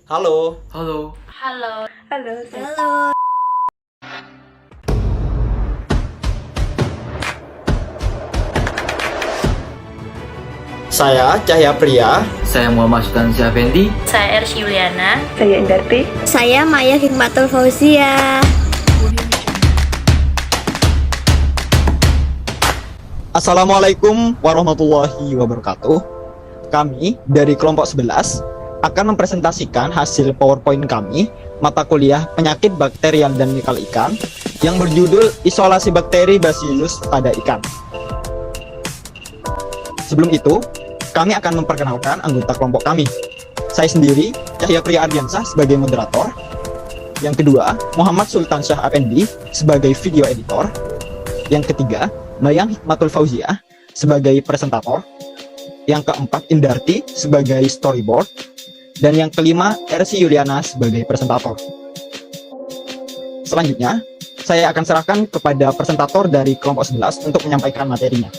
Halo. Halo. Halo. Halo. Halo. Saya Cahya Priya. Saya Muhammad Sultan Syafendi. Saya Ersy Yuliana. Saya Indarti. Saya Maya Hikmatul Fauzia. Assalamualaikum warahmatullahi wabarakatuh. Kami dari kelompok 11 akan mempresentasikan hasil PowerPoint kami mata kuliah penyakit bakterial dan mikal ikan yang berjudul Isolasi Bakteri Bacillus pada ikan. Sebelum itu, kami akan memperkenalkan anggota kelompok kami. Saya sendiri, Cahya Priya Ardiansyah sebagai moderator. Yang kedua, Muhammad Sultan Syah Effendi sebagai video editor. Yang ketiga, Mayang Hikmatul Fauzia sebagai presentator. Yang keempat, Indarti sebagai storyboard. Dan yang kelima, Ersy Yuliana sebagai presentator. Selanjutnya, saya akan serahkan kepada presentator dari kelompok 11 untuk menyampaikan materinya.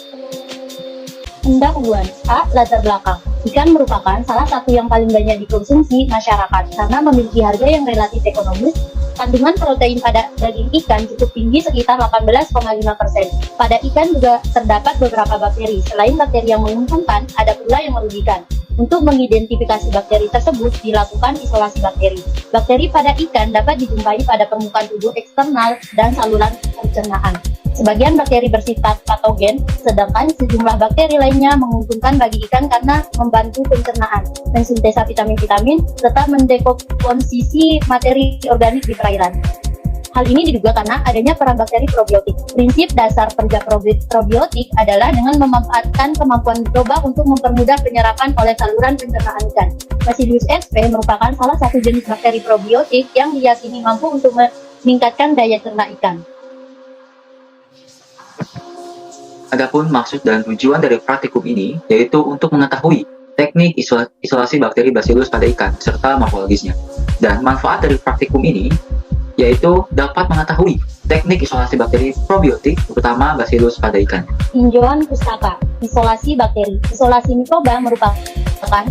Pendahuluan. A. Latar belakang. Ikan merupakan salah satu yang paling banyak dikonsumsi masyarakat karena memiliki harga yang relatif ekonomis. Kandungan protein pada daging ikan cukup tinggi sekitar 18,5%. Pada ikan juga terdapat beberapa bakteri. Selain bakteri yang menguntungkan, ada pula yang merugikan. Untuk mengidentifikasi bakteri tersebut, dilakukan isolasi bakteri. Bakteri pada ikan dapat dijumpai pada permukaan tubuh eksternal dan saluran pencernaan. Sebagian bakteri bersifat patogen, sedangkan sejumlah bakteri lainnya menguntungkan bagi ikan karena membantu pencernaan, mensintesa vitamin-vitamin, serta mendekomposisi materi organik di perairan. Hal ini diduga karena adanya peran bakteri probiotik. Prinsip dasar kerja probiotik adalah dengan memanfaatkan kemampuan mikroba untuk mempermudah penyerapan oleh saluran pencernaan ikan. Bacillus sp merupakan salah satu jenis bakteri probiotik yang diyakini mampu untuk meningkatkan daya cerna ikan. Adapun maksud dan tujuan dari praktikum ini yaitu untuk mengetahui teknik isolasi bakteri Bacillus pada ikan serta morfologisnya. Dan manfaat dari praktikum ini yaitu dapat mengetahui teknik isolasi bakteri probiotik terutama Bacillus pada ikan. Tinjauan pustaka. Isolasi bakteri. Isolasi mikroba merupakan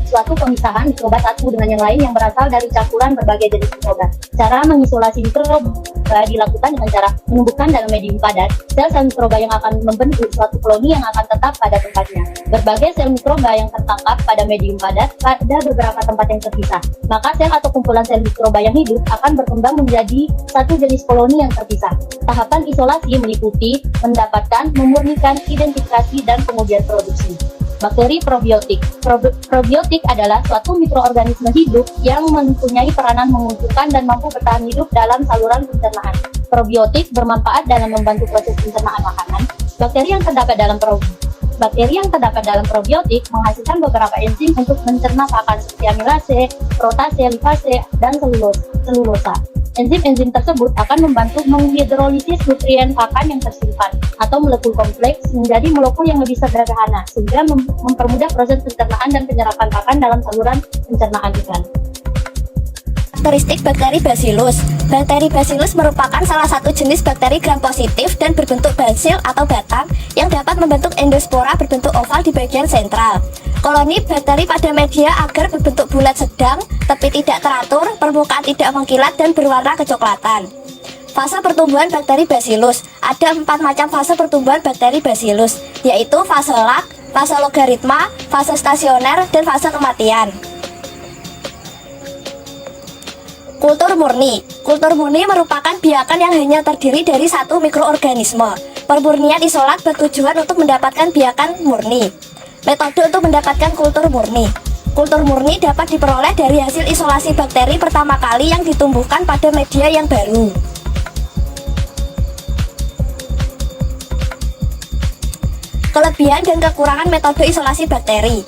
suatu pemisahan mikroba satu dengan yang lain yang berasal dari campuran berbagai jenis mikroba. Cara mengisolasi mikroba dilakukan dengan cara menumbuhkan dalam medium padat sel-sel mikroba yang akan membentuk suatu koloni yang akan tetap pada tempatnya. Berbagai sel mikroba yang tertangkap pada medium padat pada beberapa tempat yang terpisah. Maka sel atau kumpulan sel mikroba yang hidup akan berkembang menjadi satu jenis koloni yang terpisah. Tahapan isolasi meliputi mendapatkan, memurnikan, identifikasi, dan kemudian produksi. Bakteri probiotik. Probiotik adalah suatu mikroorganisme hidup yang mempunyai peranan menguntungkan dan mampu bertahan hidup dalam saluran pencernaan. Probiotik bermanfaat dalam membantu proses pencernaan makanan. Bakteri yang terdapat dalam probiotik menghasilkan beberapa enzim untuk mencerna pakan seperti amilase, protase, lipase, dan selulosa. Enzim-enzim tersebut akan membantu menghidrolisis nutrien pakan yang tersimpan atau molekul kompleks menjadi molekul yang lebih sederhana sehingga mempermudah proses pencernaan dan penyerapan pakan dalam saluran pencernaan ikan. Karakteristik bakteri Bacillus. Bakteri Bacillus merupakan salah satu jenis bakteri gram positif dan berbentuk basil atau batang yang dapat membentuk endospora berbentuk oval di bagian sentral. Koloni bakteri pada media agar berbentuk bulat sedang, tepi tidak teratur, permukaan tidak mengkilat dan berwarna kecoklatan. Fase pertumbuhan bakteri Bacillus. Ada 4 macam fase pertumbuhan bakteri Bacillus, yaitu fase lag, fase logaritma, fase stasioner, dan fase kematian. Kultur murni. Kultur murni merupakan biakan yang hanya terdiri dari satu mikroorganisme. Pemurnian isolat bertujuan untuk mendapatkan biakan murni. Metode untuk mendapatkan kultur murni. Kultur murni dapat diperoleh dari hasil isolasi bakteri pertama kali yang ditumbuhkan pada media yang baru. Kelebihan dan kekurangan metode isolasi bakteri.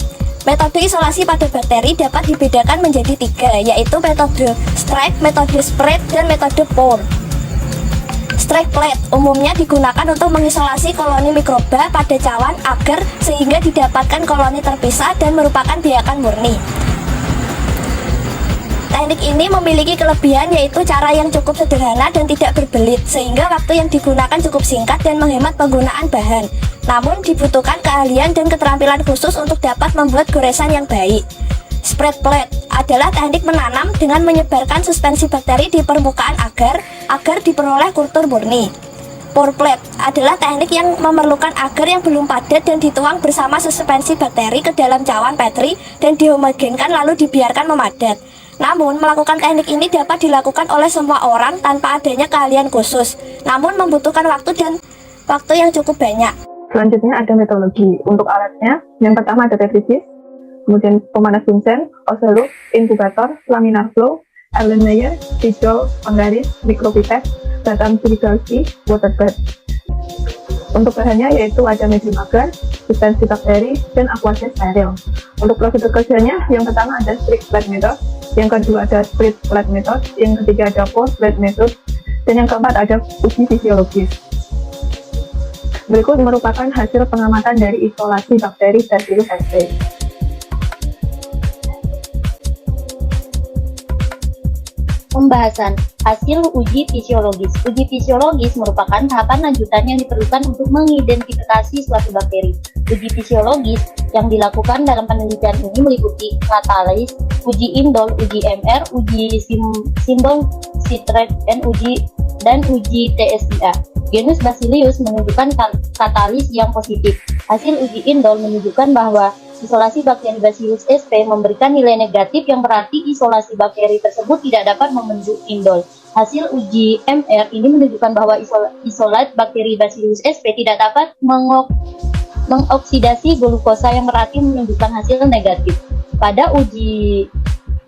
Metode isolasi pada bakteri dapat dibedakan menjadi 3, yaitu metode strike, metode spread, dan metode pour. Strike plate umumnya digunakan untuk mengisolasi koloni mikroba pada cawan agar sehingga didapatkan koloni terpisah dan merupakan biakan murni. Teknik ini memiliki kelebihan yaitu cara yang cukup sederhana dan tidak berbelit sehingga waktu yang digunakan cukup singkat dan menghemat penggunaan bahan. Namun dibutuhkan keahlian dan keterampilan khusus untuk dapat membuat goresan yang baik. Spread plate adalah teknik menanam dengan menyebarkan suspensi bakteri di permukaan agar diperoleh kultur murni. Pour plate adalah teknik yang memerlukan agar yang belum padat dan dituang bersama suspensi bakteri ke dalam cawan Petri dan dihomogenkan lalu dibiarkan memadat. Namun, melakukan teknik ini dapat dilakukan oleh semua orang tanpa adanya keahlian khusus, namun membutuhkan waktu yang cukup banyak. Selanjutnya ada metodologi. Untuk alatnya, yang pertama ada tetrisis, kemudian pemanas Bunsen, Ocelot, inkubator, laminar flow, Erlenmeyer, Tijol, penggaris, mikropipet, batang Siligalski, water bed. Untuk bahannya yaitu ada medium agar, suspensi bakteri, dan aquasia steril. Untuk prosedur kerjanya, yang pertama ada strict plate method, yang kedua ada split plate method, yang ketiga ada pour plate method, dan yang keempat ada uji fisiologis. Berikut merupakan hasil pengamatan dari isolasi bakteri Bacillus sp. Pembahasan hasil uji fisiologis. Uji fisiologis merupakan tahapan lanjutan yang diperlukan untuk mengidentifikasi suatu bakteri. Uji fisiologis yang dilakukan dalam penelitian ini meliputi katalis, uji indol, uji MR, uji simbol citrate, dan uji TSIA. Genus Bacillus menunjukkan katalis yang positif. Hasil uji indol menunjukkan bahwa isolasi bakteri Bacillus sp memberikan nilai negatif yang berarti isolasi bakteri tersebut tidak dapat membentuk indol. Hasil uji MR ini menunjukkan bahwa isolat bakteri Bacillus sp tidak dapat mengoksidasi glukosa yang berarti menunjukkan hasil negatif. Pada uji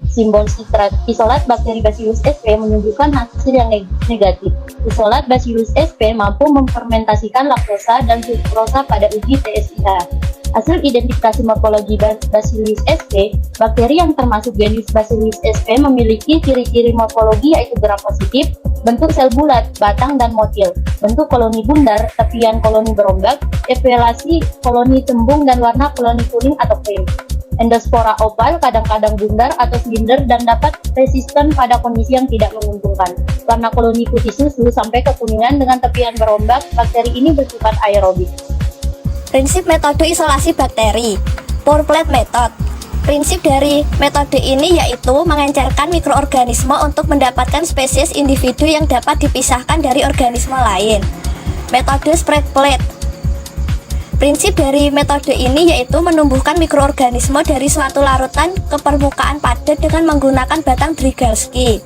simbol citrat, isolat bakteri Bacillus sp menunjukkan hasil yang negatif. Isolat Bacillus sp mampu memfermentasikan laktosa dan sukrosa pada uji TSIA. Hasil identifikasi morfologi Bacillus sp, bakteri yang termasuk genus Bacillus sp memiliki ciri-ciri morfologi yaitu gram positif, bentuk sel bulat, batang dan motil, bentuk koloni bundar, tepian koloni berombak, evaluasi koloni tembung dan warna koloni kuning atau krim. Endospora oval, kadang-kadang bundar atau silinder dan dapat resisten pada kondisi yang tidak menguntungkan. Warna koloni putih susu sampai kekuningan dengan tepian berombak, bakteri ini bersifat aerobik. Prinsip metode isolasi bakteri. Pour plate method. Prinsip dari metode ini yaitu mengencerkan mikroorganisme untuk mendapatkan spesies individu yang dapat dipisahkan dari organisme lain. Metode spread plate. Prinsip dari metode ini yaitu menumbuhkan mikroorganisme dari suatu larutan ke permukaan padat dengan menggunakan batang Drygalski.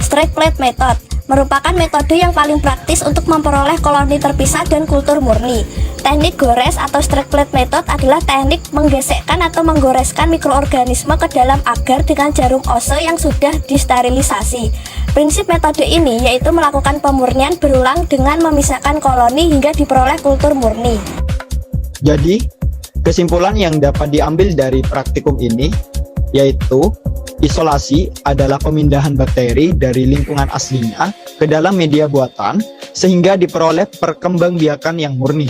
Straight plate method merupakan metode yang paling praktis untuk memperoleh koloni terpisah dan kultur murni. Teknik gores atau straight plate method adalah teknik menggesekkan atau menggoreskan mikroorganisme ke dalam agar dengan jarum ose yang sudah disterilisasi. Prinsip metode ini yaitu melakukan pemurnian berulang dengan memisahkan koloni hingga diperoleh kultur murni. Jadi, kesimpulan yang dapat diambil dari praktikum ini yaitu isolasi adalah pemindahan bakteri dari lingkungan aslinya ke dalam media buatan sehingga diperoleh perkembangbiakan yang murni.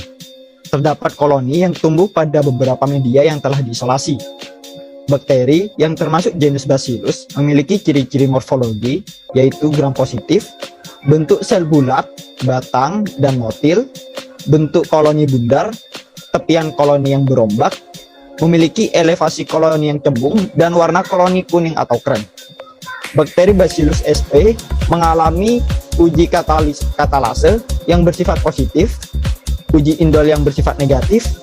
Terdapat koloni yang tumbuh pada beberapa media yang telah diisolasi. Bakteri yang termasuk genus Bacillus memiliki ciri-ciri morfologi yaitu gram positif, bentuk sel bulat, batang dan motil, bentuk koloni bundar, tepian koloni yang berombak, memiliki elevasi koloni yang cembung, dan warna koloni kuning atau krem. Bakteri Bacillus sp mengalami uji katalase yang bersifat positif, uji indol yang bersifat negatif,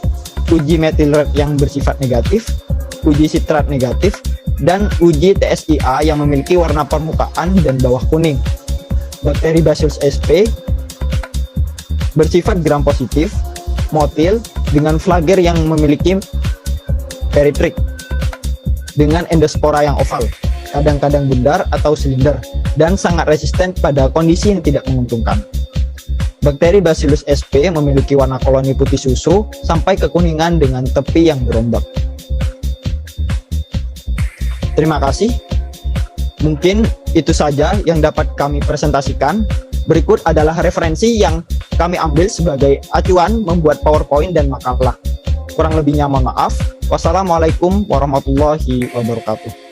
uji metil red yang bersifat negatif, uji citrat negatif, dan uji TSIA yang memiliki warna permukaan dan bawah kuning. Bakteri Bacillus sp bersifat gram positif, motil, dengan flagel yang memiliki peritrik, dengan endospora yang oval, kadang-kadang bundar atau silinder, dan sangat resisten pada kondisi yang tidak menguntungkan. Bakteri Bacillus sp memiliki warna koloni putih susu sampai kekuningan dengan tepi yang berombak. Terima kasih. Mungkin itu saja yang dapat kami presentasikan. Berikut adalah referensi yang kami ambil sebagai acuan membuat PowerPoint dan makalah. Kurang lebihnya mohon maaf. Wassalamualaikum warahmatullahi wabarakatuh.